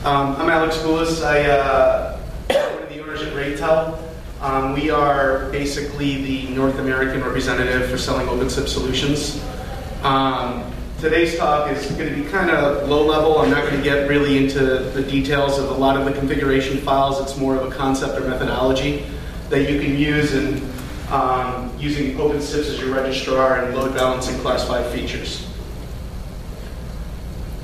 I'm Alex Goulis. I'm one of the owners at RateTel. We are basically the North American representative for selling OpenSIPS solutions. Today's talk is going to be kind of low level. I'm not going to get really into the details of a lot of the configuration files. It's more of a concept or methodology that you can use in using OpenSIPS as your registrar and load balancing class 5 features.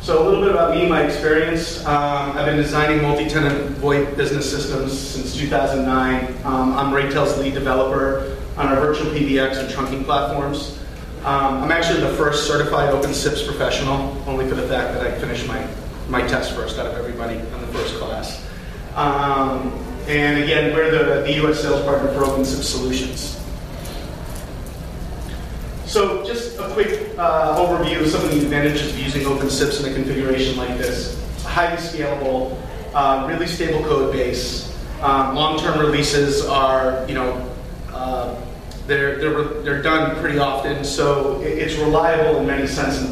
So a little bit about me, my experience. I've been designing multi-tenant VoIP business systems since 2009. I'm RateTel's lead developer on our virtual PBX and trunking platforms. I'm actually the first certified OpenSIPS professional, only for the fact that I finished my test first out of everybody in the first class. And again, we're the US sales partner for OpenSIPS solutions. So just a quick overview of some of the advantages of using OpenSIPS in a configuration like this. It's highly scalable, really stable code base. Long-term releases are, they're done pretty often, so it's reliable in many senses.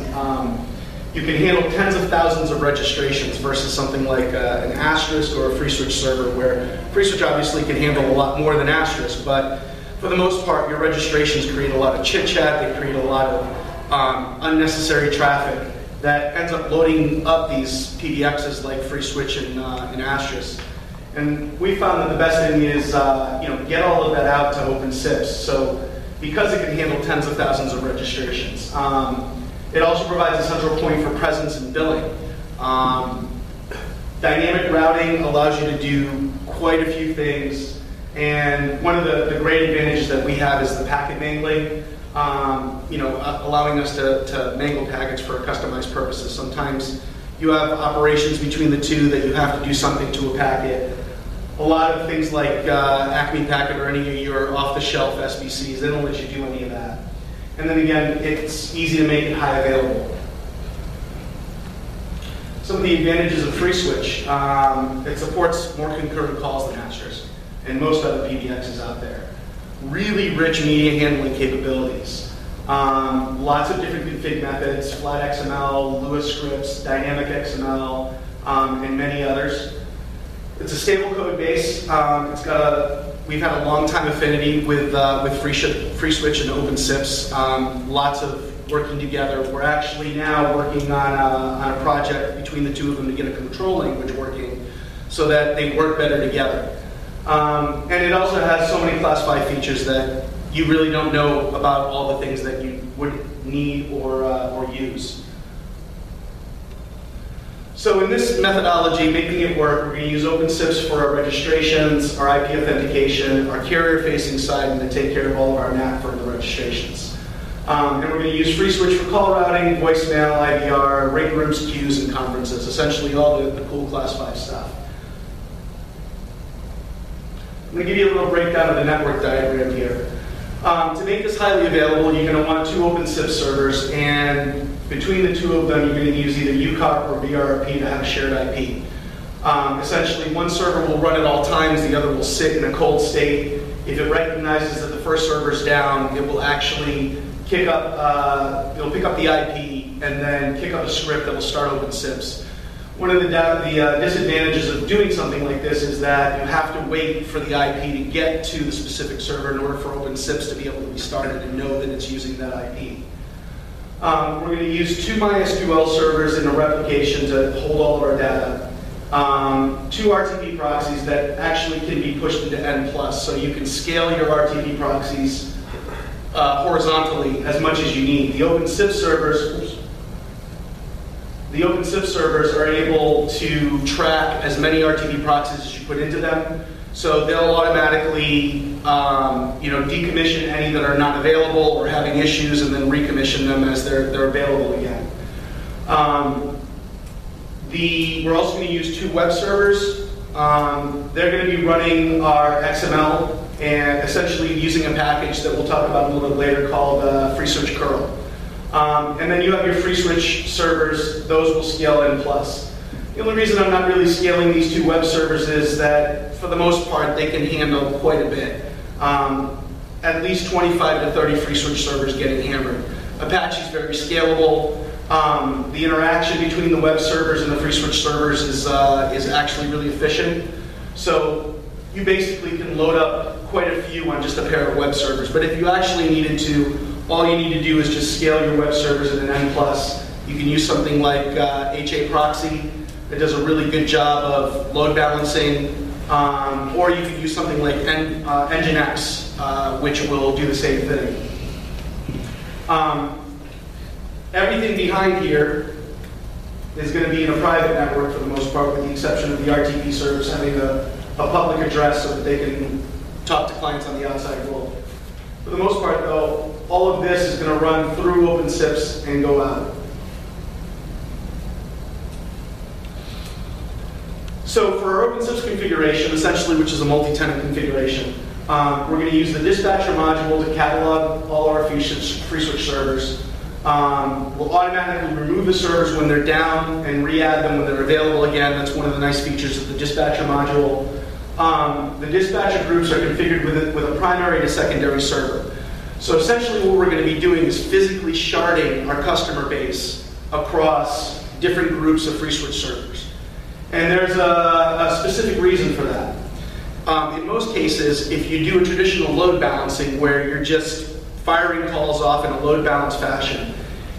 You can handle tens of thousands of registrations versus something like an Asterisk or a Freeswitch server, where Freeswitch obviously can handle a lot more than Asterisk, but for the most part, your registrations create a lot of chit-chat, they create a lot of unnecessary traffic that ends up loading up these PBXs like Freeswitch and Asterisk. And we found that the best thing is get all of that out to OpenSIPS. So because it can handle tens of thousands of registrations, it also provides a central point for presence and billing. Dynamic routing allows you to do quite a few things. And one of the great advantages that we have is the packet mangling, allowing us to mangle packets for customized purposes. Sometimes you have operations between the two that you have to do something to a packet. A lot of things like Acme Packet or any of your off-the-shelf SBCs, they don't let you do any of that. And then again, it's easy to make it high available. Some of the advantages of Freeswitch, it supports more concurrent calls than Asterisk and most other PBXs out there. Really rich media handling capabilities. Lots of different config methods, flat XML, Lua scripts, dynamic XML, and many others. It's a stable code base. We've had a long time affinity with Freeswitch and OpenSIPS. Lots of working together. We're actually now working on a project between the two of them to get a control language working so that they work better together. And it also has so many class 5 features that you really don't know about all the things that you would need or use. So in this methodology, making it work, we're going to use OpenSIPS for our registrations, our IP authentication, our carrier-facing side, and to take care of all of our NAT for the registrations. And we're going to use Freeswitch for call routing, voicemail, IVR, rate groups, queues, and conferences, essentially all the cool class 5 stuff. I'm going to give you a little breakdown of the network diagram here. To make this highly available, you're going to want 2 OpenSIPS servers, and between the 2 of them, you're going to use either UCOP or VRRP to have a shared IP. Essentially, one server will run at all times, the other will sit in a cold state. If it recognizes that the first server's down, it will actually pick up the IP and then kick up a script that will start OpenSIPS. One of the disadvantages of doing something like this is that you have to wait for the IP to get to the specific server in order for OpenSIPS to be able to be started and know that it's using that IP. We're going to use 2 MySQL servers in a replication to hold all of our data. 2 RTP proxies that actually can be pushed into N+, so you can scale your RTP proxies horizontally as much as you need. The OpenSIPS servers are able to track as many RTP proxies as you put into them, so they'll automatically decommission any that are not available or having issues, and then recommission them as they're available again. We're also going to use 2 web servers. They're going to be running our XML and essentially using a package that we'll talk about a little bit later called Freeswitch Curl. And then you have your Freeswitch servers, those will scale N+. The only reason I'm not really scaling these 2 web servers is that, for the most part, they can handle quite a bit. At least 25 to 30 Freeswitch servers getting hammered. Apache is very scalable. The interaction between the web servers and the Freeswitch servers is actually really efficient. So you basically can load up quite a few on just a pair of web servers. But if you actually needed to, all you need to do is just scale your web servers at an N+. You can use something like HA proxy that does a really good job of load balancing, or you could use something like Nginx, which will do the same thing. Everything behind here is going to be in a private network for the most part, with the exception of the RTP servers having a public address so that they can talk to clients on the outside world. For the most part, though, all of this is going to run through OpenSIPS and go out. So for our OpenSIPS configuration, essentially, which is a multi-tenant configuration, we're going to use the dispatcher module to catalog all our Freeswitch servers. We'll automatically remove the servers when they're down and re-add them when they're available again. That's one of the nice features of the dispatcher module. The dispatcher groups are configured with a primary and a secondary server. So essentially what we're going to be doing is physically sharding our customer base across different groups of Freeswitch servers. And there's a specific reason for that. In most cases, if you do a traditional load balancing where you're just firing calls off in a load balance fashion,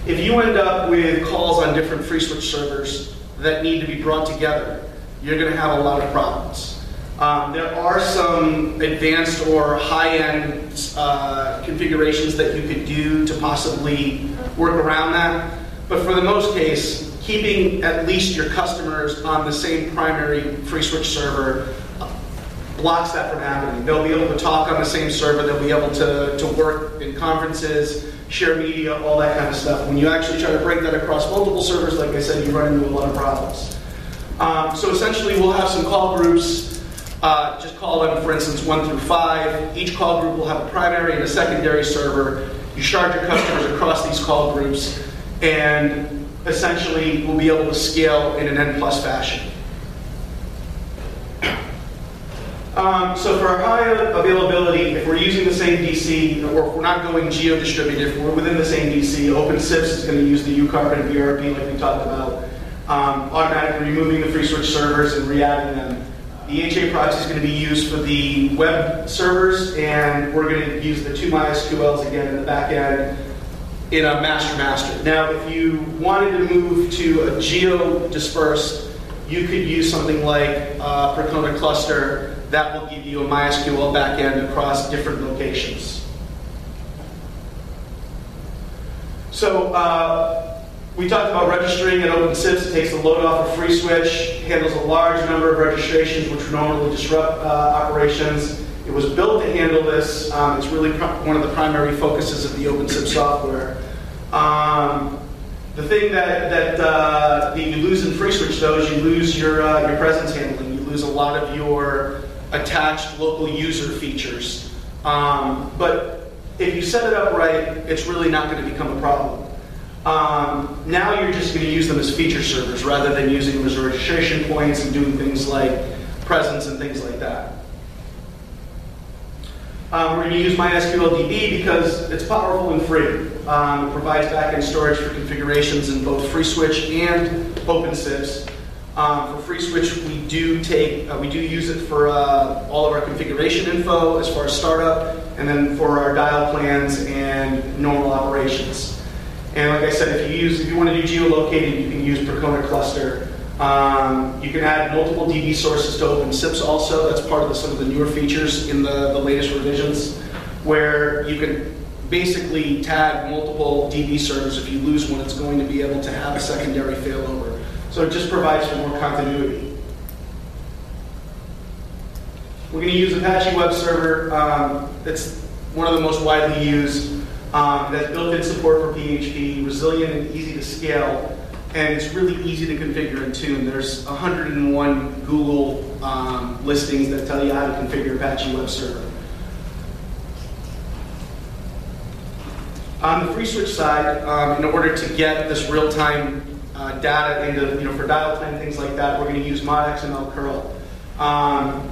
if you end up with calls on different Freeswitch servers that need to be brought together, you're going to have a lot of problems. There are some advanced or high-end configurations that you could do to possibly work around that, but for the most case, keeping at least your customers on the same primary Freeswitch server blocks that from happening. They'll be able to talk on the same server, they'll be able to work in conferences, share media, all that kind of stuff. When you actually try to break that across multiple servers, like I said, you run into a lot of problems. So essentially we'll have some call groups, just call them, for instance, 1 through 5. Each call group will have a primary and a secondary server. You shard your customers across these call groups, and essentially we'll be able to scale in an N+ fashion. So for our high availability, if we're using the same DC, or if we're not going geo-distributed, if we're within the same DC, OpenSIPS is going to use the UCARP and VRP like we talked about, automatically removing the Freeswitch servers and re-adding them. The HA proxy is going to be used for the web servers, and we're going to use the 2 MySQLs again in the back end in a master-master. Now, if you wanted to move to a geo-dispersed, you could use something like Percona cluster. That will give you a MySQL backend across different locations. So we talked about registering at OpenSIPS. It takes the load off of Freeswitch, handles a large number of registrations which would normally disrupt operations. It was built to handle this. It's really one of the primary focuses of the OpenSIPS software. The thing that you lose in Freeswitch, though, is you lose your presence handling. You lose a lot of your attached local user features. But if you set it up right, it's really not going to become a problem. Now you're just going to use them as feature servers rather than using them as registration points and doing things like presence and things like that. We're going to use MySQL DB because it's powerful and free. It provides backend storage for configurations in both Freeswitch and OpenSIPS. For Freeswitch, we do use it for all of our configuration info as far as startup, and then for our dial plans and normal operations. And like I said, if you want to do geolocating, you can use Percona cluster. You can add multiple DB sources to OpenSIPS also. That's part of some of the newer features in the latest revisions, where you can basically tag multiple DB servers. If you lose one, it's going to be able to have a secondary failover. So it just provides for more continuity. We're going to use Apache Web Server. It's one of the most widely used. It has built-in support for PHP, resilient and easy to scale, and it's really easy to configure and tune. There's 101 Google listings that tell you how to configure Apache Web Server. On the Freeswitch side, in order to get this real-time data into, for dial plan, things like that, we're going to use mod XML Curl.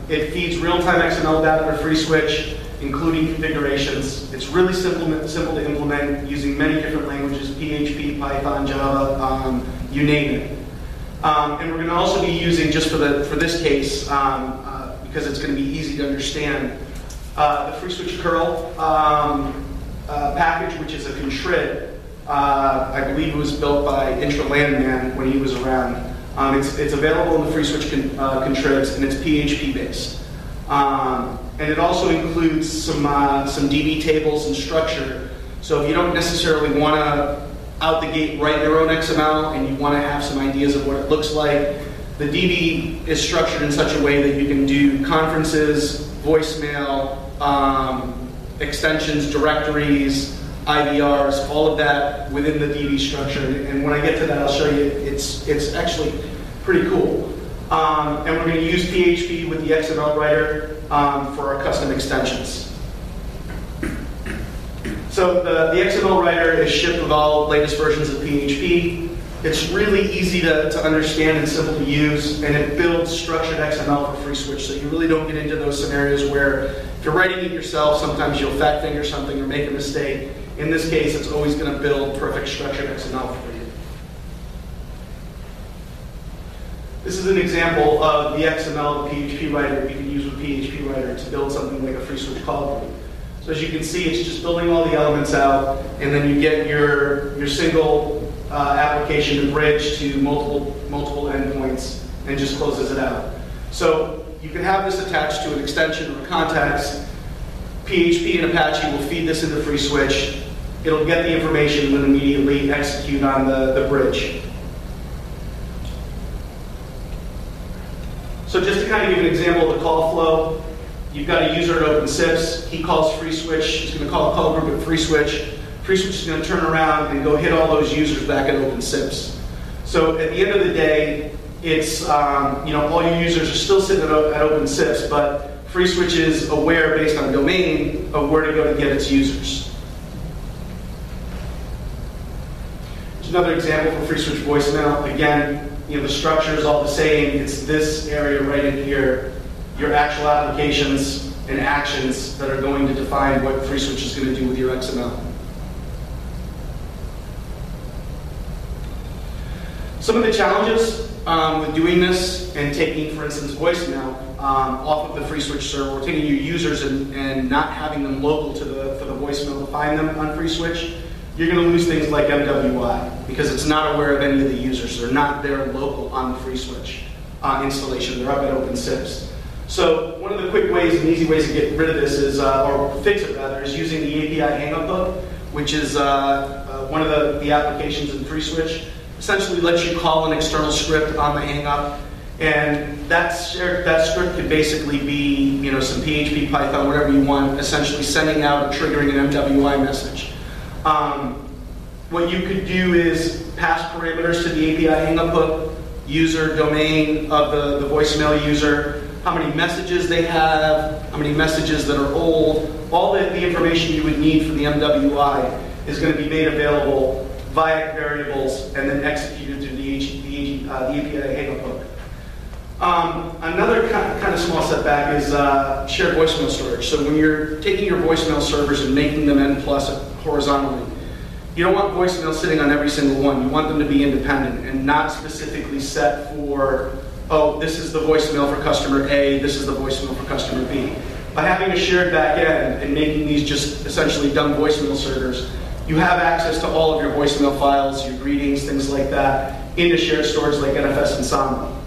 It feeds real-time XML data to Freeswitch, including configurations. It's really simple to implement using many different languages, PHP, Python, Java, you name it. And we're going to also be using, just for this case, because it's going to be easy to understand, the Freeswitch Curl package, which is a contrib. I believe it was built by Intralandman when he was around. It's available in the Freeswitch contribs, and it's PHP based. And it also includes some DB tables and structure. So if you don't necessarily want to out the gate write your own XML and you want to have some ideas of what it looks like, the DB is structured in such a way that you can do conferences, voicemail, extensions, directories, IVRs, all of that within the DB structure. And when I get to that, I'll show you it's actually pretty cool. And we're going to use PHP with the XML writer for our custom extensions. So the XML writer is shipped with all latest versions of PHP. It's really easy to understand and simple to use, and it builds structured XML for Freeswitch, so you really don't get into those scenarios where if you're writing it yourself, sometimes you'll fat finger something or make a mistake. In this case, it's always going to build perfect structured XML for you. This is an example of the XML, the PHP writer we can use with PHP writer to build something like a Freeswitch call group. So as you can see, it's just building all the elements out, and then you get your single application to bridge to multiple endpoints, and just closes it out. So you can have this attached to an extension or a context. PHP and Apache will feed this into Freeswitch. It'll get the information and then immediately execute on the bridge. So just to kind of give an example of the call flow, you've got a user at OpenSIPS. He calls Freeswitch. He's going to call a call group at Freeswitch. Freeswitch is going to turn around and go hit all those users back at OpenSIPS. So at the end of the day, it's all your users are still sitting at OpenSIPS, but Freeswitch is aware, based on domain, of where to go to get its users. Here's another example for Freeswitch voicemail. Again, the structure is all the same. It's this area right in here, your actual applications and actions that are going to define what Freeswitch is going to do with your XML. Some of the challenges with doing this and taking, for instance, voicemail off of the Freeswitch server, or taking your users and not having them local for the voicemail to find them on Freeswitch, you're going to lose things like MWI because it's not aware of any of the users. They're not there local on the Freeswitch installation. They're up at OpenSIPS. So one of the quick ways and easy ways to get rid of this is, or fix it rather, is using the API hangup hook, which is one of the applications in Freeswitch. Essentially lets you call an external script on the hangup, and that script could basically be some PHP, Python, whatever you want, essentially sending out or triggering an MWI message. What you could do is pass parameters to the API hangup hook, user, domain of the voicemail user, how many messages they have, how many messages that are old. All the information you would need for the MWI is going to be made available via variables and then executed through the API hangup hook. Another kind of small setback is shared voicemail storage. So when you're taking your voicemail servers and making them N+ horizontally, you don't want voicemail sitting on every single one. You want them to be independent and not specifically set for, oh, this is the voicemail for customer A, this is the voicemail for customer B. By having a shared back end and making these just essentially dumb voicemail servers, you have access to all of your voicemail files, your greetings, things like that, into shared storage like NFS and Samba.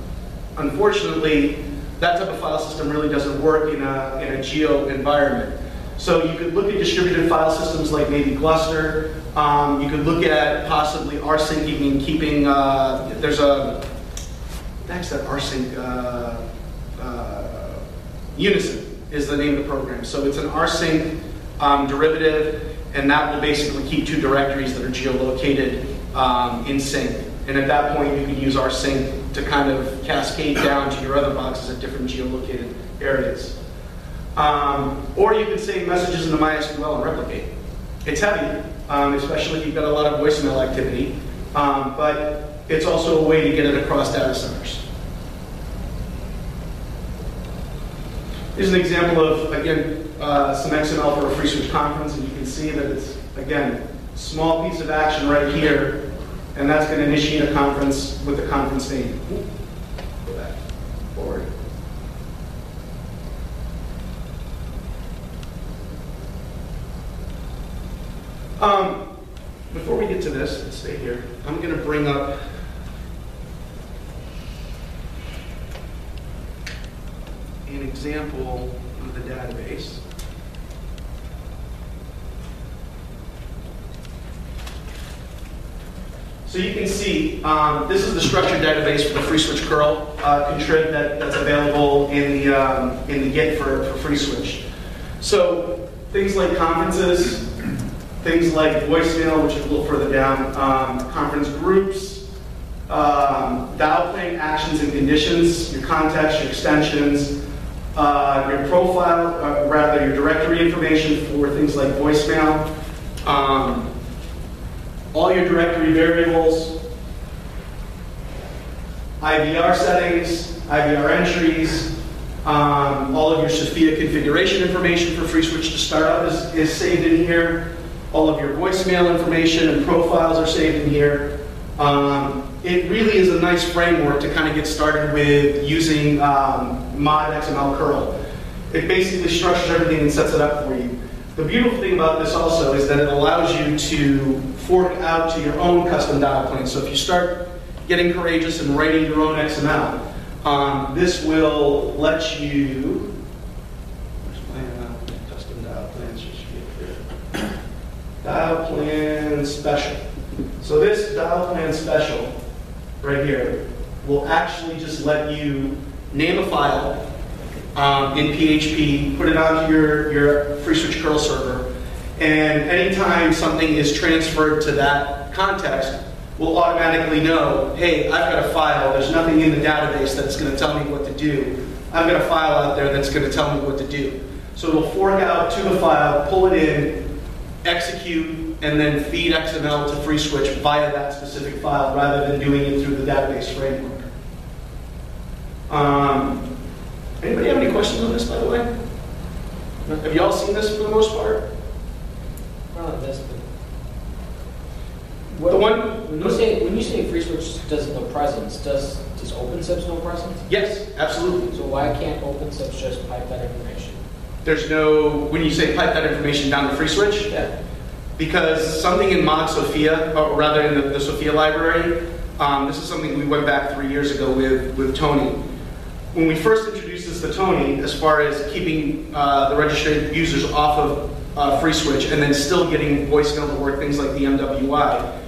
Unfortunately, that type of file system really doesn't work in a geo environment. So you could look at distributed file systems like maybe Gluster. You could look at possibly rsyncing and keeping, there's a, what's that rsync? Unison is the name of the program. So it's an rsync derivative, and that will basically keep two directories that are geolocated in sync. And at that point, you can use rsync to kind of cascade down to your other boxes at different geolocated areas. Or you can save messages into MySQL and replicate. It's heavy, especially if you've got a lot of voicemail activity, but it's also a way to get it across data centers. Here's an example of, again, some XML for a Freeswitch conference, and you can see that it's, again, small piece of action right here, and that's going to initiate a conference with the conference name. Go back, forward. Before we get to this, let's stay here. I'm going to bring up an example of the database. So you can see, this is the structured database for the Freeswitch Curl contrib that's available in the Git for Freeswitch. So things like conferences, things like voicemail, which is a little further down, conference groups, dial plan actions and conditions, your context, your extensions, your profile, rather your directory information for things like voicemail, all your directory variables, IVR settings, IVR entries, all of your Sophia configuration information for Freeswitch to start up is saved in here. All of your voicemail information and profiles are saved in here. It really is a nice framework to kind of get started with using mod XML Curl. It basically structures everything and sets it up for you. The beautiful thing about this also is that it allows you to fork out to your own custom dial plan. So if you start getting courageous and writing your own XML, this will let you, where's my custom dial plans? Dial plan special. So this dial plan special right here will actually just let you name a file in PHP, put it onto your Freeswitch curl server, and anytime something is transferred to that context, we'll automatically know, hey, I've got a file, there's nothing in the database that's going to tell me what to do. I've got a file out there that's going to tell me what to do. So it'll fork out to the file, pull it in, execute, and then feed XML to Freeswitch via that specific file rather than doing it through the database framework. Anybody have any questions on this, by the way? Have you all seen this for the most part? Not this, but when you say Freeswitch does no presence, does OpenSIPS no presence? Yes, absolutely. So why can't OpenSIPS just pipe that information? There's no, when you say pipe that information down to Freeswitch? Yeah. Because something in mod Sophia, or rather in the Sophia library, this is something we went back 3 years ago with Tony. When we first introduced this to Tony, as far as keeping the registered users off of Freeswitch and then still getting voicemail to work, things like the MWI,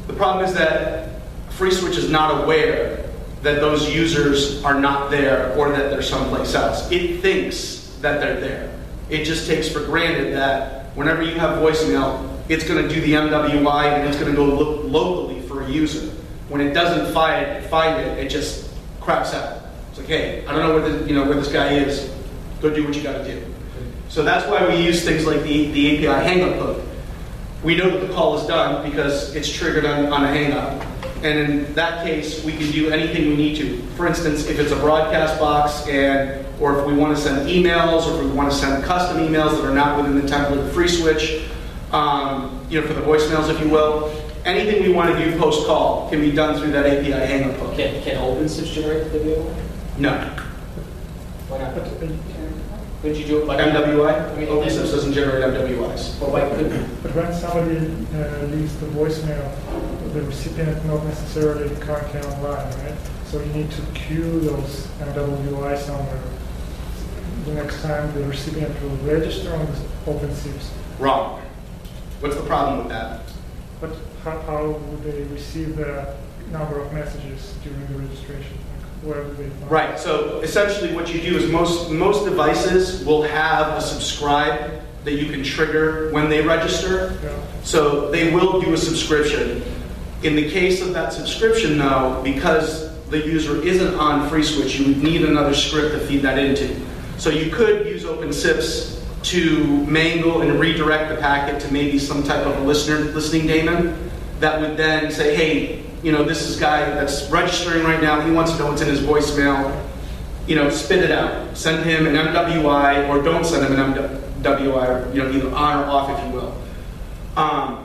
the problem is that Freeswitch is not aware that those users are not there or that they're someplace else. It thinks that they're there. It just takes for granted that whenever you have voicemail, it's going to do the MWI and it's going to go look locally for a user. When it doesn't find it, it just craps out. It's like, hey, I don't know where this guy is. Go do what you got to do. So that's why we use things like the API hangup hook. We know that the call is done because it's triggered on a hangup. And in that case, we can do anything we need to. For instance, if it's a broadcast box, or if we want to send emails, or if we want to send custom emails that are not within the template of Freeswitch, for the voicemails, if you will, anything we want to do post-call can be done through that API hangup hook. Can OpenSIPS generate the video? No. Why not? Couldn't you do it by MWI? OpenSIPS doesn't generate MWIs. Well, why couldn't? But when somebody leaves the voicemail, the recipient not necessarily currently online, right? So you need to queue those MWI somewhere. The next time the recipient will register on OpenSIPS. Wrong. What's the problem with that? But how would they receive the number of messages during the registration? Where do they find Right, so essentially what you do is most devices will have a subscribe that you can trigger when they register. Yeah. So they will do a subscription. In the case of that subscription though, because the user isn't on Freeswitch, you would need another script to feed that into. So you could use OpenSIPS to mangle and redirect the packet to maybe some type of a listening daemon that would then say, hey, this is a guy that's registering right now, he wants to know what's in his voicemail. spit it out. Send him an MWI, or don't send him an MWI, either on or off, if you will. I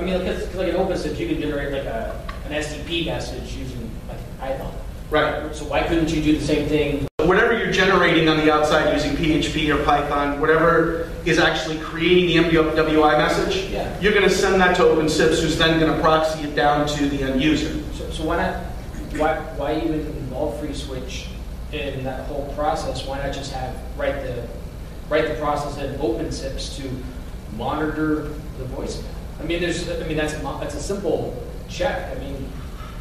mean, because like in OpenSIPS, you can generate like an SDP message using like Python. Right. So why couldn't you do the same thing? Whatever you're generating on the outside using PHP or Python, whatever is actually creating the MWI message, you're going to send that to OpenSIPS, who's then going to proxy it down to the end user. So why not? Why even involve Freeswitch in that whole process? Why not just write the process in OpenSIPS to monitor the voicemail? I mean, that's a simple check. I mean,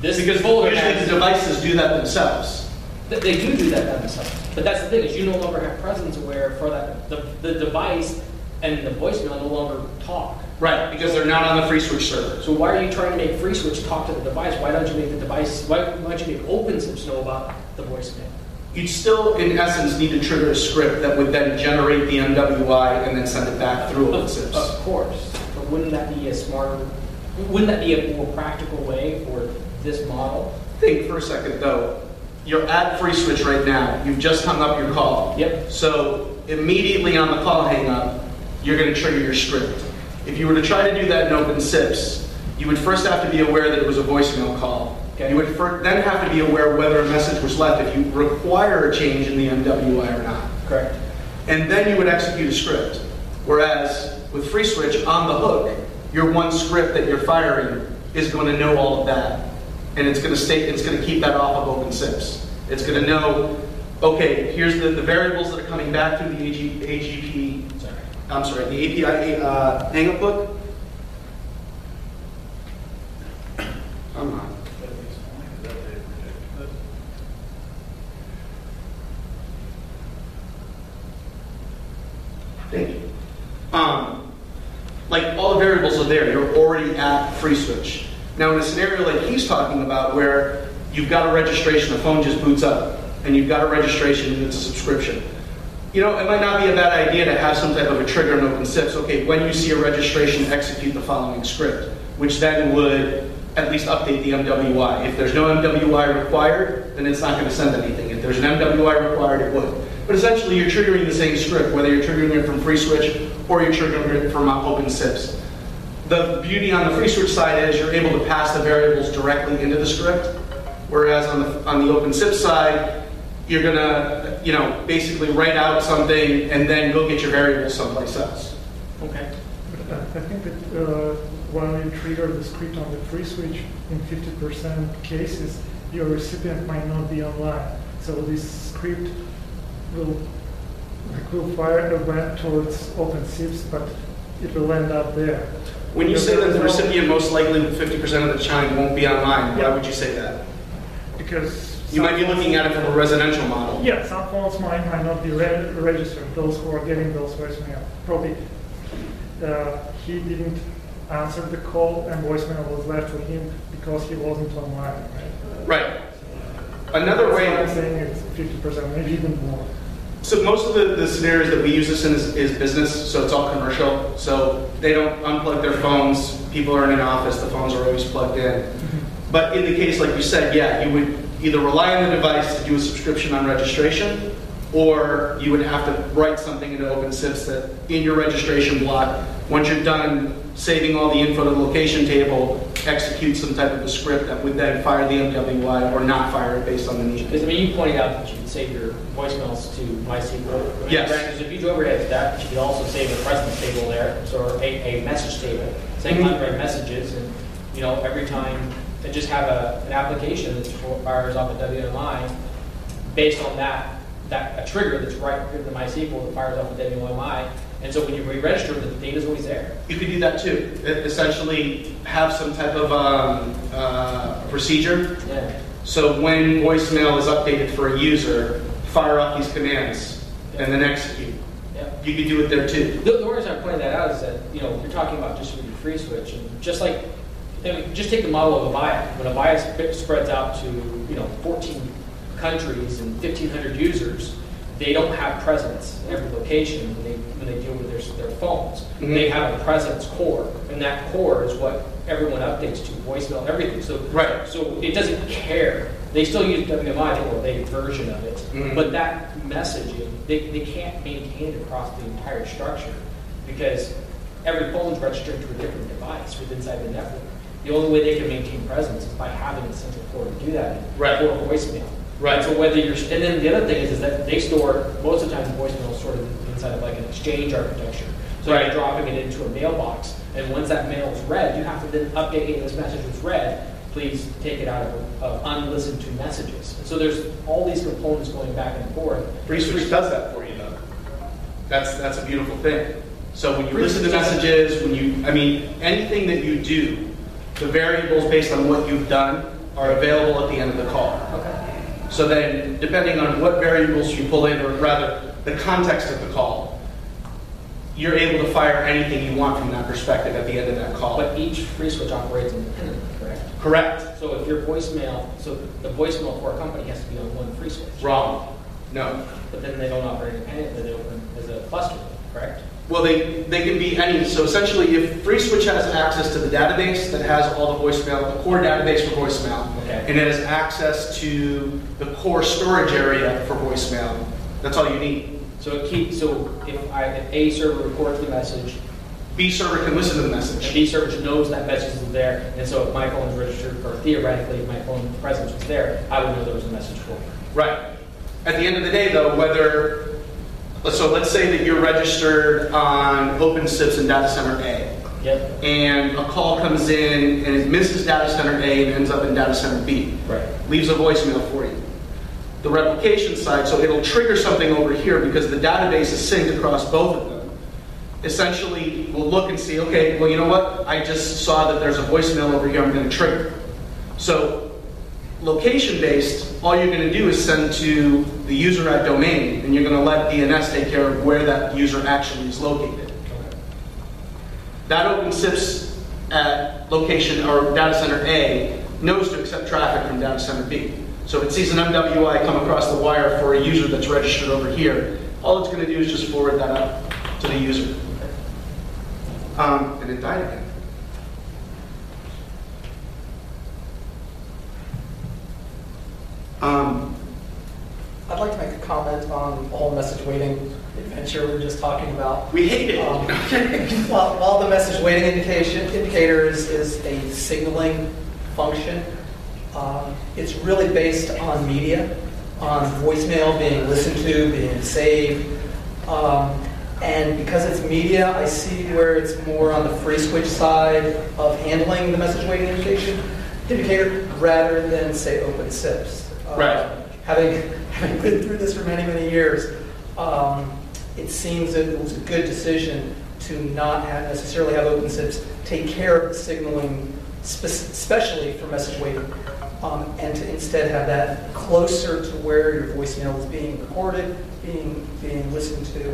because usually the devices do that themselves. They do that themselves. But that's the thing, is you no longer have presence aware for that. The device and the voicemail no longer talk. Right, because they're not on the Freeswitch server. So why are you trying to make Freeswitch talk to the device? Why don't you make the device? Why don't you make OpenSIPS know about the voicemail? You'd still, in essence, need to trigger a script that would then generate the MWI and then send it back through OpenSIPS. Of course, but wouldn't that be a more practical way for this model? Think for a second, though. You're at Freeswitch right now. You've just hung up your call. Yep. So immediately on the call hang up, you're going to trigger your script. If you were to try to do that in OpenSIPS, you would first have to be aware that it was a voicemail call. Okay. You would then have to be aware whether a message was left, if you require a change in the MWI or not. Correct. And then you would execute a script. Whereas with Freeswitch, on the hook, your one script that you're firing is going to know all of that. And it's going to keep that off of OpenSIPS. It's going to know, okay, here's the variables that are coming back through the the API hang-up hook. Come on. Thank you. Like all the variables are there. You're already at Freeswitch. Now, in a scenario like he's talking about, where you've got a registration, the phone just boots up, and you've got a registration and it's a subscription. It might not be a bad idea to have some type of a trigger in OpenSIPS. Okay, when you see a registration, execute the following script, which then would at least update the MWI. If there's no MWI required, then it's not going to send anything. If there's an MWI required, it would. But essentially, you're triggering the same script, whether you're triggering it from Freeswitch or you're triggering it from OpenSIPS. The beauty on the Freeswitch side is you're able to pass the variables directly into the script, whereas on the OpenSIPS side, you're gonna basically write out something and then go get your variables someplace else. Okay. I think that while you trigger the script on the Freeswitch, in 50% cases, your recipient might not be online. So this script will fire a web towards OpenSIPS, but it will end up there. When you say that the recipient most likely 50% of the time won't be online, why would you say that? Because you might be looking at it from a residential model. Yeah, some phones might not be registered, those who are getting those voicemail. Probably he didn't answer the call and voicemail was left for him because he wasn't online, right? Right. Another way... I'm saying it's 50%, maybe even more. So most of the scenarios that we use this in is business, so it's all commercial. So they don't unplug their phones. People are in an office, the phones are always plugged in. But in the case, like you said, yeah, you would either rely on the device to do a subscription on registration, or you would have to write something into OpenSIPS that in your registration block, once you're done saving all the info to the location table, execute some type of a script that would then fire the MWI or not fire it based on the need. Because you pointed out that you could save your voicemails to MySQL. Yes. Because if you do overhead that, you could also save a presence table there, so a message table, saying unread messages, and every time, and just have an application that fires off a WMI based on a trigger that's right in the MySQL that fires off a WMI. And so when you re-register, the data's always there. You could do that too. Essentially have some type of procedure. Yeah. So when voicemail is updated for a user, fire off these commands and then execute. Yeah. You could do it there too. The reason I'm pointing that out is that you're talking about distributed Freeswitch, and just take the model of Avaya. When Avaya spreads out to 14 countries and 1,500 users, they don't have presence in every location when they deal with their phones. Mm-hmm. They have a presence core, and that core is what everyone updates to, voicemail, everything. So, right. So it doesn't care They still use WMI or a version of it, Mhm. but that messaging, they can't maintain it across the entire structure because every phone is registered to a different device within inside the network. The only way they can maintain presence is by having a central core to do that Right. or voicemail. Right. So whether you're, and then the other thing is that they store, most of the time voicemail is stored inside of like an exchange architecture. So Right. you're dropping it into a mailbox, and once that mail is read, you have to then update, hey, this message was read, please take it out of unlistened to messages. And so there's all these components going back and forth. Freeswitch does that for you, though. That's a beautiful thing. So when you listen to messages, anything that you do, the variables based on what you've done are available at the end of the call. Okay. So then, depending on what variables you pull in, or rather, the context of the call, you're able to fire anything you want from that perspective at the end of that call. But each Freeswitch operates independently, correct? Correct. So if your voicemail, so the voicemail for a company has to be on one Freeswitch. Wrong. No. But then they don't operate independently, they open as a cluster, correct? Well, they can be any. So essentially, if Freeswitch has access to the database that has all the voicemail, the core database for voicemail, Okay. and it has access to the core storage area for voicemail, that's all you need. So if A server records the message, B server can listen to the and message. B server knows that message is there, and so if my phone is registered, or theoretically, if my phone presence was there, I would know there was a message for me. Right. At the end of the day, though, let's say that you're registered on OpenSIPS in data center A, Yep. and a call comes in and it misses data center A and ends up in data center B. Right. Leaves a voicemail for you. The replication side, so it'll trigger something over here because the database is synced across both of them. Essentially, we'll look and see, okay, well, you know what? I just saw that there's a voicemail over here I'm going to trigger. So location-based, all you're going to do is send to the user at domain, and you're going to let DNS take care of where that user actually is located. That OpenSIPS at location or data center A knows to accept traffic from data center B. So if it sees an MWI come across the wire for a user that's registered over here, all it's going to do is just forward that up to the user. And it died again. I'd like to make a comment on the whole message waiting adventure we were just talking about. We hate it. While the message waiting indicator is a signaling function, it's really based on media, on voicemail being listened to, being saved. And because it's media, I see where it's more on the Freeswitch side of handling the message waiting indicator rather than, say, OpenSIPS. Right. Having been through this for many, many years, it seems that it was a good decision to not necessarily have OpenSIPS take care of the signaling, especially for message waiting, and to instead have that closer to where your voicemail is being recorded, being listened to.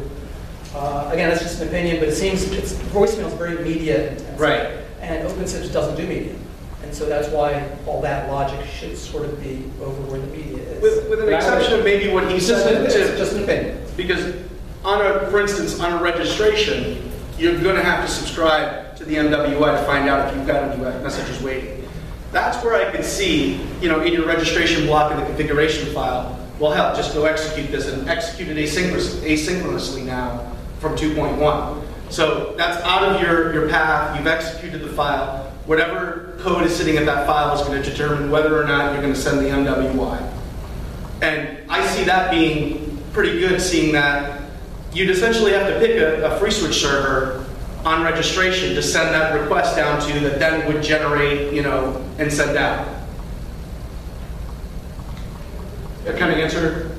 Again, that's just an opinion, but it seems voicemail is very media intensive. Right. And OpenSIPS doesn't do media. And so that's why all that logic should sort of be over where the media is. With an exception of maybe what he said, It's just an opinion. because for instance, on a registration, you're going to have to subscribe to the MWI to find out if you've got any messages waiting. That's where I could see, in your registration block in the configuration file, well, hell, just go execute this and execute it asynchronously now from 2.1. So that's out of your path. You've executed the file. Whatever code is sitting at that file is going to determine whether or not you're going to send the MWI. And I see that being pretty good, seeing that you'd essentially have to pick a Freeswitch server on registration to send that request down to that then would generate, and send out. That kind of answer?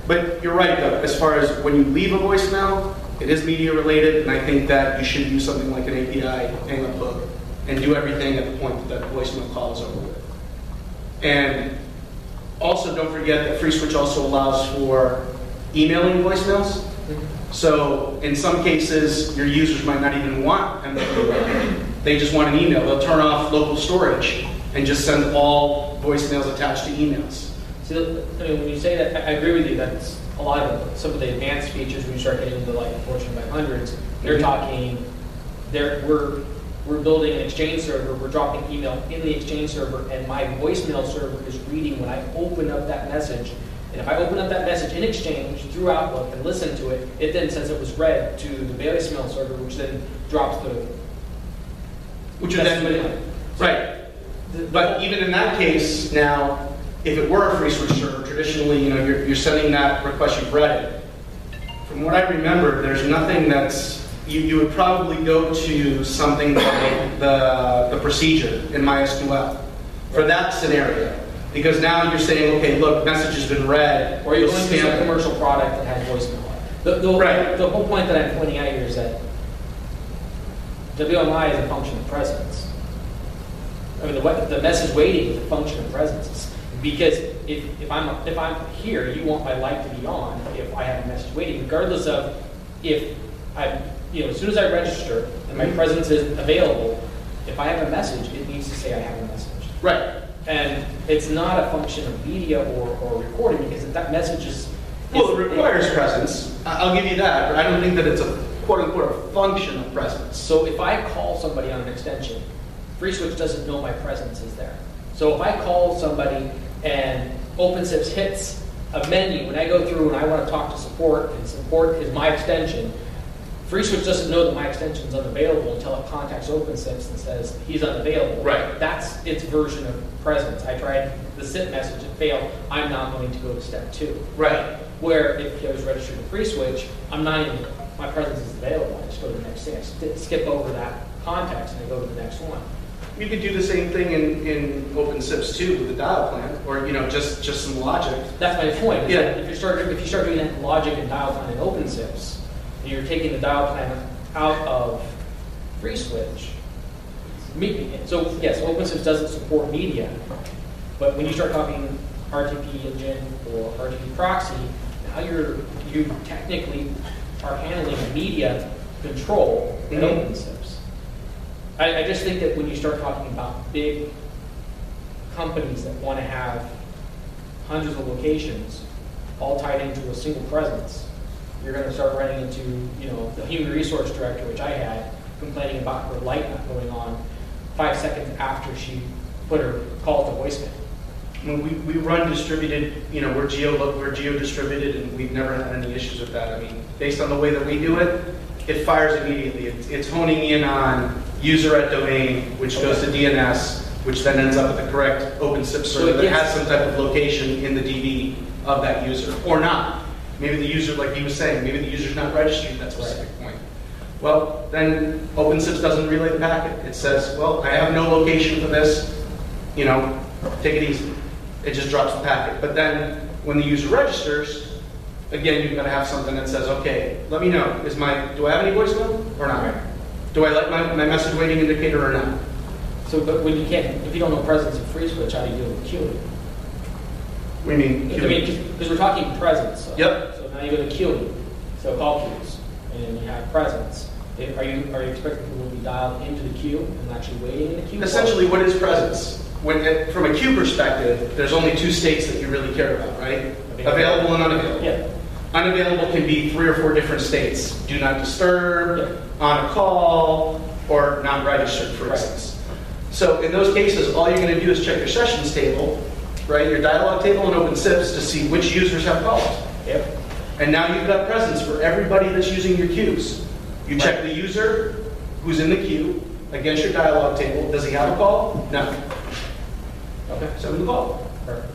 But you're right, though, as far as when you leave a voicemail, it is media related, and I think that you should use something like an API hang-up hook and do everything at the point that voicemail call is over with. And also, don't forget that Freeswitch also allows for emailing voicemails. So in some cases, your users might not even want MWI. They just want an email. They'll turn off local storage and just send all voicemails attached to emails. So, when you say that, I agree with you. That's a lot of some of the advanced features when you start getting into like Fortune 500s. They're talking. we're building an Exchange server, we're dropping email in the Exchange server, and my voicemail server is reading when I open up that message. And if I open up that message in Exchange through Outlook and listen to it, it then says it was read to the voicemail server, which then drops the... Which would then... Right. But even in that case, now, if it were a Freeswitch server, traditionally, you're sending that request, you've read it. From what I remember, there's nothing that's... You would probably go to something like the procedure in MySQL for that scenario. Because now you're saying, okay, look, message has been read. Or you're going to some commercial product that has voicemail. The whole point that I'm pointing out here is that WMI is a function of presence. I mean, the message waiting is a function of presence. Because if I'm here, you want my light to be on if I have a message waiting, regardless of if I, as soon as I register and my presence is available, if I have a message, it needs to say I have a message. Right. And it's not a function of media or recording, because if that message is... Well, it requires presence. I'll give you that, but I don't think that it's a quote-unquote a function of presence. So if I call somebody on an extension, Freeswitch doesn't know my presence is there. So if I call somebody and OpenSIPS hits a menu, when I go through and I want to talk to support, and support is my extension, Freeswitch doesn't know that my extension is unavailable until it contacts OpenSIPS and says he's unavailable. Right. That's its version of presence. I tried the SIP message, it failed. I'm not going to go to step 2. Right. Where if I was registered to Freeswitch, I'm not even, my presence is available. I just go to the next thing. I skip over that context and I go to the next one. You could do the same thing in OpenSIPS too with the dial plan, or just some logic. That's my point. Yeah. If you start doing that logic and dial plan in OpenSIPS, and you're taking the dial plan out of Freeswitch, so yes, OpenSIPS doesn't support media, but when you start talking RTP engine or RTP proxy, now you technically are handling media control in OpenSIPS. I just think that when you start talking about big companies that want to have hundreds of locations all tied into a single presence, you're going to start running into, the human resource director, which I had, complaining about her light not going on 5 seconds after she put her call to voicemail. When we run distributed, we're geo distributed, and we've never had any issues with that. I mean, based on the way that we do it, it fires immediately. It's honing in on user at domain, which goes to DNS, which then ends up at the correct OpenSIPS server that has some type of location in the DB of that user, or not. Maybe the user, like he was saying, maybe the user's not registered at that specific point. Well, then OpenSIPS doesn't relay the packet. It says, well, I have no location for this, take it easy. It just drops the packet. But then when the user registers, again, you've got to have something that says, okay, let me know. Do I have any voicemail or not? Do I let my message waiting indicator or not? So, but when if you don't know presence of Freeswitch, how do you deal with queuing? What do you mean? I mean, because we're talking presence. So, yep. So now you go to queuing, so call queues, and you have presence. Are you expecting people to be dialed into the queue and actually waiting in the queue? Essentially, what is presence? From a queue perspective, there's only 2 states that you really care about, right? Available and unavailable. Yeah. Unavailable can be 3 or 4 different states. Do not disturb, on a call, or not registered, for instance. So in those cases, all you're going to do is check your sessions table, right? Your dialog table in OpenSIPS to see which users have called. Yep. And now you've got presence for everybody that's using your queues. You check the user who's in the queue against your dialog table. Does he have a call? No. Okay, send him the call. Perfect.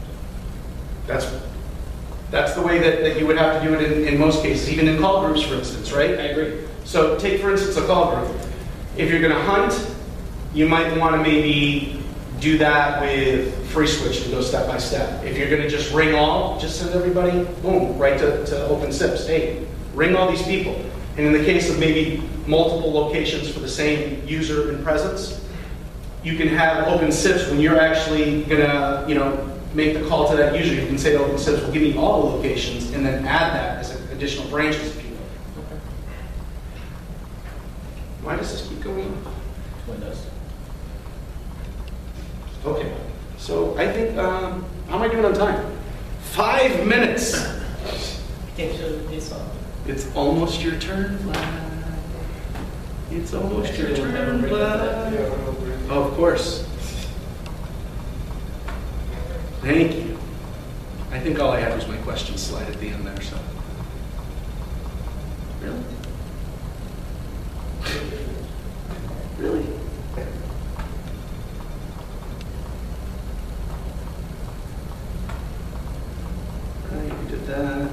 That's the way that you would have to do it in most cases, even in call groups, for instance, right? I agree. So take, for instance, a call group. If you're going to hunt, you might want to maybe do that with Freeswitch to go step by step. If you're going to just ring all, just send everybody, boom, right to OpenSIPS. Hey, ring all these people. And in the case of maybe multiple locations for the same user and presence, you can have OpenSIPS when you're actually going to, make the call to that user. You can say to OpenSIPS, well, give me all the locations, and then add that as additional branches, if you will. Okay. Why does this keep going on? Windows. Okay. So I think, how am I doing on time? 5 minutes. It's almost your turn, Vlad. It's almost your turn, bud. Oh, of course. Thank you. I think all I had was my question slide at the end there, so. Really? Really? Right, we did that.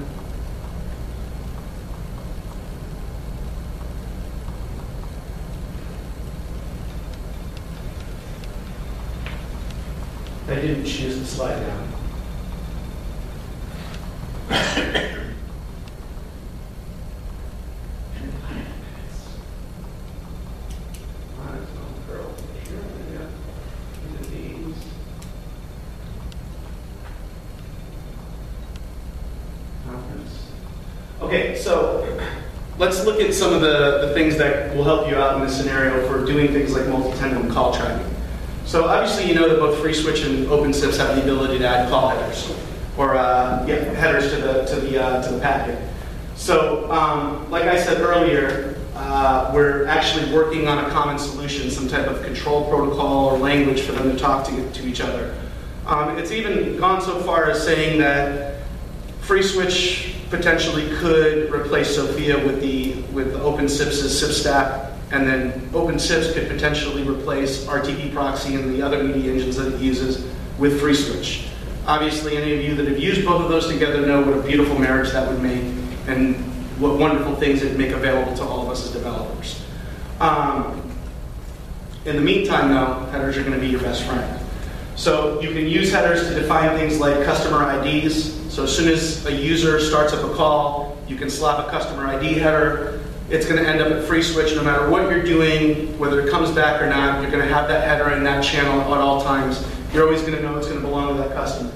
I didn't choose the slide down. Okay, so let's look at some of the things that will help you out in this scenario for doing things like multi-tenant call tracking. So obviously you know that both Freeswitch and OpenSIPS have the ability to add call headers, or headers to the packet. So like I said earlier, we're actually working on a common solution, some type of control protocol or language for them to talk to each other. It's even gone so far as saying that Freeswitch potentially could replace Sophia with OpenSIPS's SIP stack, and then OpenSIPS could potentially replace RTP proxy and the other media engines that it uses with Freeswitch. Obviously, any of you that have used both of those together know what a beautiful marriage that would make and what wonderful things it would make available to all of us as developers. In the meantime, though, headers are going to be your best friend. So you can use headers to define things like customer IDs. So as soon as a user starts up a call, you can slap a customer ID header. It's going to end up at Freeswitch no matter what you're doing, whether it comes back or not. You're going to have that header in that channel at all times. You're always going to know it's going to belong to that customer.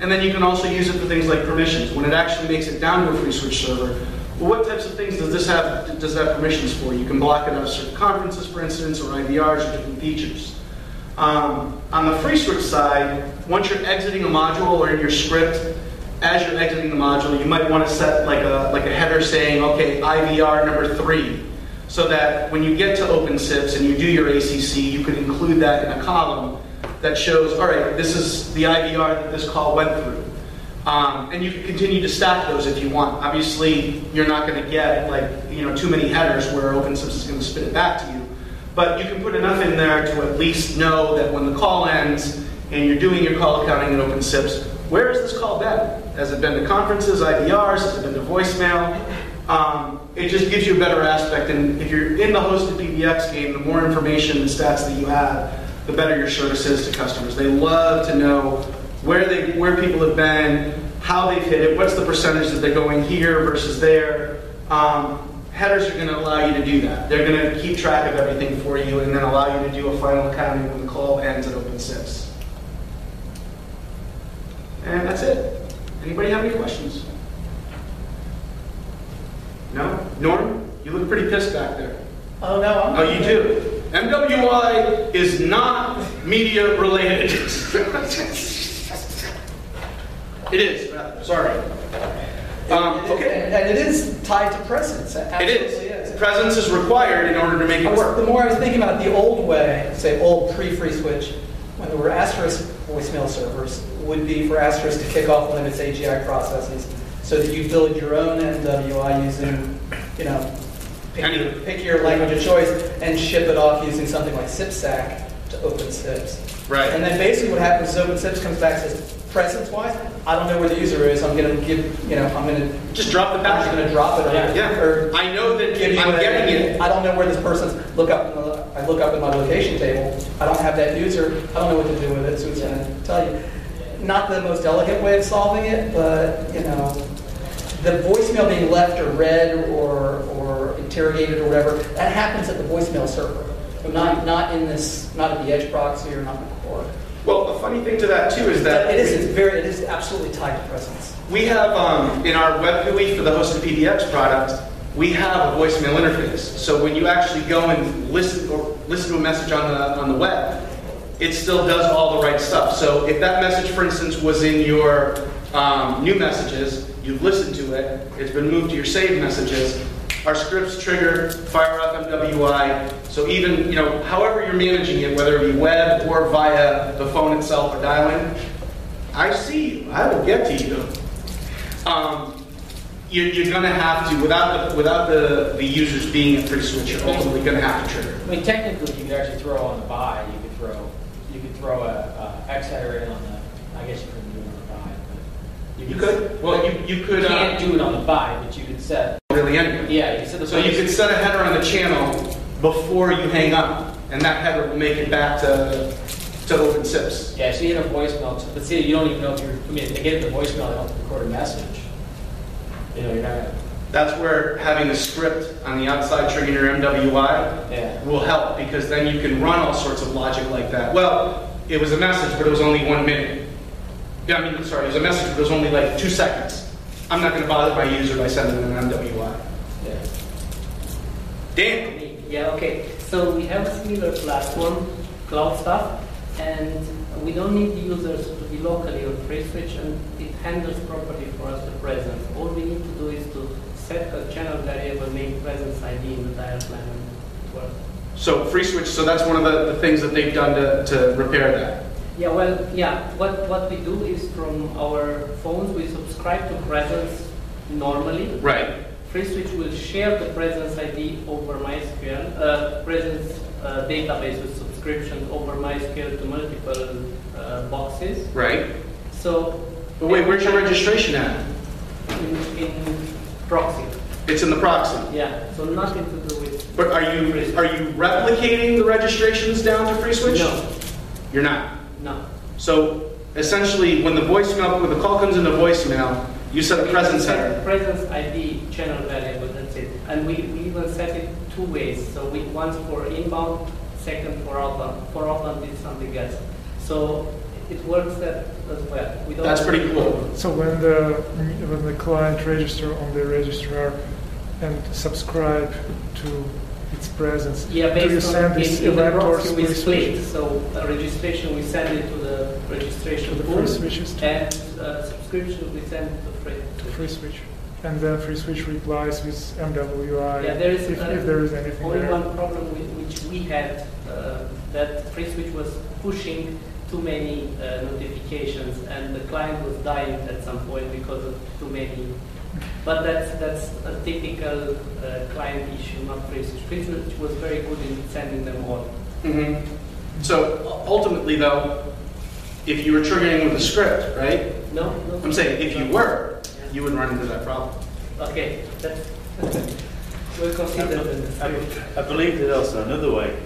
And then you can also use it for things like permissions. When it actually makes it down to a Freeswitch server, well, what types of things does that permissions for? You can block it out of certain conferences, for instance, or IVRs or different features. On the Freeswitch side, once you're exiting a module or in your script, as you're exiting the module, you might want to set like a header saying, okay, IVR number 3, so that when you get to OpenSIPS and you do your ACC, you could include that in a column that shows, all right, this is the IVR that this call went through. And you can continue to stack those if you want. Obviously, you're not going to get too many headers where OpenSIPS is going to spit it back to you. But you can put enough in there to at least know that when the call ends and you're doing your call accounting in OpenSIPS, where has this call been? Has it been to conferences, IVRs? Has it been to voicemail? It just gives you a better aspect. And if you're in the hosted PBX game, the more information and stats that you have, the better your service is to customers. They love to know where people have been, how they've hit it, what's the percentage that they're going here versus there. Headers are going to allow you to do that. They're going to keep track of everything for you and then allow you to do a final accounting when the call ends at OpenSIPS. And that's it. Anybody have any questions? No? Norm, you look pretty pissed back there. Oh, no, I'm Oh, you do? MWI is not media related. It is, rather. Sorry. Okay. And it is tied to presence. It absolutely is. Presence is required in order to make it work. The more I was thinking about it, the old way, say old pre-Freeswitch, when there were asterisk voicemail servers, would be for asterisk to kick off one of its AGI processes, so that you build your own MWI using, pick your language of choice and ship it off using something like SIPSAC to OpenSIPS. Right. And then basically what happens is OpenSIPS comes back and says, presence-wise, I don't know where the user is. I'm going to give, I'm going to just drop the packet. I'm going to drop it. Or I know that I'm getting it. I don't know where this person's. I look up in my location table. I don't have that user. I don't know what to do with it. So it's going to tell you. Not the most elegant way of solving it, but the voicemail being left or read or interrogated or whatever, that happens at the voicemail server. Not at the edge proxy or not in the core. Well, the funny thing to that too is that it is absolutely tied to presence. We have in our web GUI for the hosted PBX product, we have a voicemail interface. So when you actually go and listen to a message on the web, it still does all the right stuff. So if that message, for instance, was in your new messages, you've listened to it, it's been moved to your saved messages, Our scripts trigger fire up MWI. So even, however you're managing it, whether it be web or via the phone itself or dial-in, I see you. I will get to you. You're going to have to, without the users being at Freeswitch, you're ultimately going to have to trigger. I mean, technically, you could actually throw on the buy. You could throw a X header in on the. I guess you couldn't do it on the buy, but You could. Well, you could. You can't do it on the buy, but you could set. Really anyway. Yeah, you set the. So you could set a header on the channel before you hang up, and that header will make it back to OpenSIPS. Yeah, so you hit a voicemail. But see, you don't even know if you're. I mean, they get the voicemail, they don't record a message. You're not. That's where having a script on the outside triggering your MWI will help, because then you can run all sorts of logic like that. Well, it was a message, but it was only 1 minute. Yeah, it was a message, but it was only like 2 seconds. I'm not going to bother my user by sending them an MWI. Yeah. Dan? Yeah, okay. So we have a similar platform, cloud stuff, and we don't need the users to be locally on Freeswitch, and it handles properly for us the presence. All we need to do is to set a channel variable named presence ID in the dial plan and it works. So Freeswitch, so that's one of the things that they've done to repair that. Yeah, well, yeah. What we do is from our phones we subscribe to presence normally. Right. Freeswitch will share the presence ID over MySQL, presence database with subscriptions over MySQL to multiple boxes. Right. So. But wait, where's your registration at? In proxy. It's in the proxy. Yeah. So nothing to do with. But are you replicating the registrations down to Freeswitch? No. You're not. No. So essentially, when the call comes into voicemail, you set a presence header. Presence ID channel variable. That's it. And we even set it 2 ways. So once for inbound, second for outbound. For outbound, it's something else. So it works that as well. That's pretty cool. So when the client register on the registrar and subscribe to its presence, yeah, do you based send on this in the event or proxy we split. So registration we send it to the registration to the pool, Freeswitches and subscription we send it to Freeswitch. And then Freeswitch replies with MWI yeah, there is if there is anything only there. one problem which we had, that Freeswitch was pushing too many notifications, and the client was dying at some point because of too many. But that's a typical client issue, not Freeswitch. Freeswitch was very good in sending them all. Mm-hmm. So ultimately, though, if you were triggering with a script, right? No. I'm saying if you were, you would run into that problem. Okay, we'll consider that. I believe there's also another way.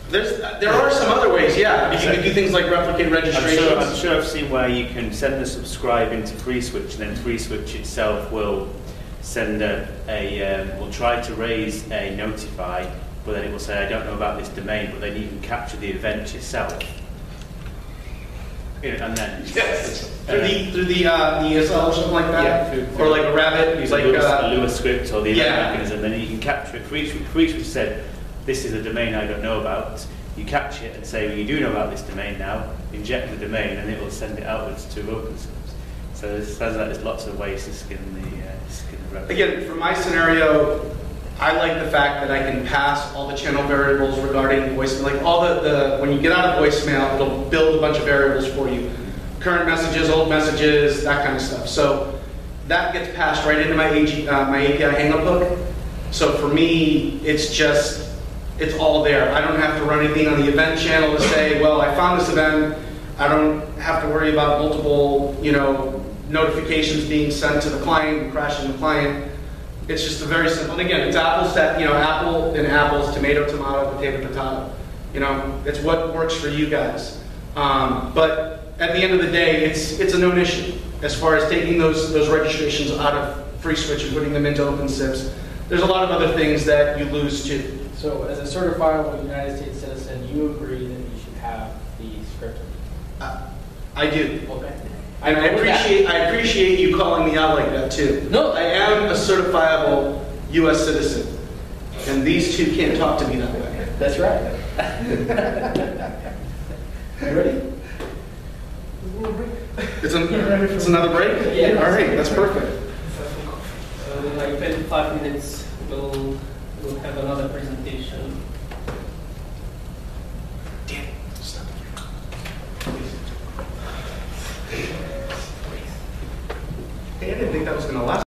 There are some other ways, yeah. You can do things like replicate registrations. I'm sure I've seen where you can send a subscribe into Freeswitch, and then Freeswitch itself will send will try to raise a notify, but then it will say, I don't know about this domain, but then you can capture the event yourself. And then yes, through the ESL or something like that, or like a rabbit, use like a Lua script or the event mechanism, then you can capture it. Freeswitch said, this is a domain I don't know about. You capture it and say, well, you do know about this domain now, inject the domain, and it will send it outwards to OpenSIPS. So it sounds like there's lots of ways to skin the rabbit. Again, for my scenario, I like the fact that I can pass all the channel variables regarding voicemail. Like all when you get out of voicemail, it'll build a bunch of variables for you. Current messages, old messages, that kind of stuff. So that gets passed right into my API hang-up hook. So for me, it's all there. I don't have to run anything on the event channel to say, well, I found this event. I don't have to worry about multiple, notifications being sent to the client and crashing the client. It's just a very simple. And again, it's apples, apple and apples, tomato, potato, potato. It's what works for you guys. But at the end of the day, it's a known issue as far as taking those registrations out of Freeswitch and putting them into OpenSIPS. There's a lot of other things that you lose too. So, as a certifiable United States citizen, you agree that you should have the script? I do. Okay. And I appreciate you calling me out like that too. No, I am a certifiable U.S. citizen, and these two can't talk to me that way. That's right. You ready? It's another break? Yeah. All right, that's perfect. So like 25 minutes we'll have another presentation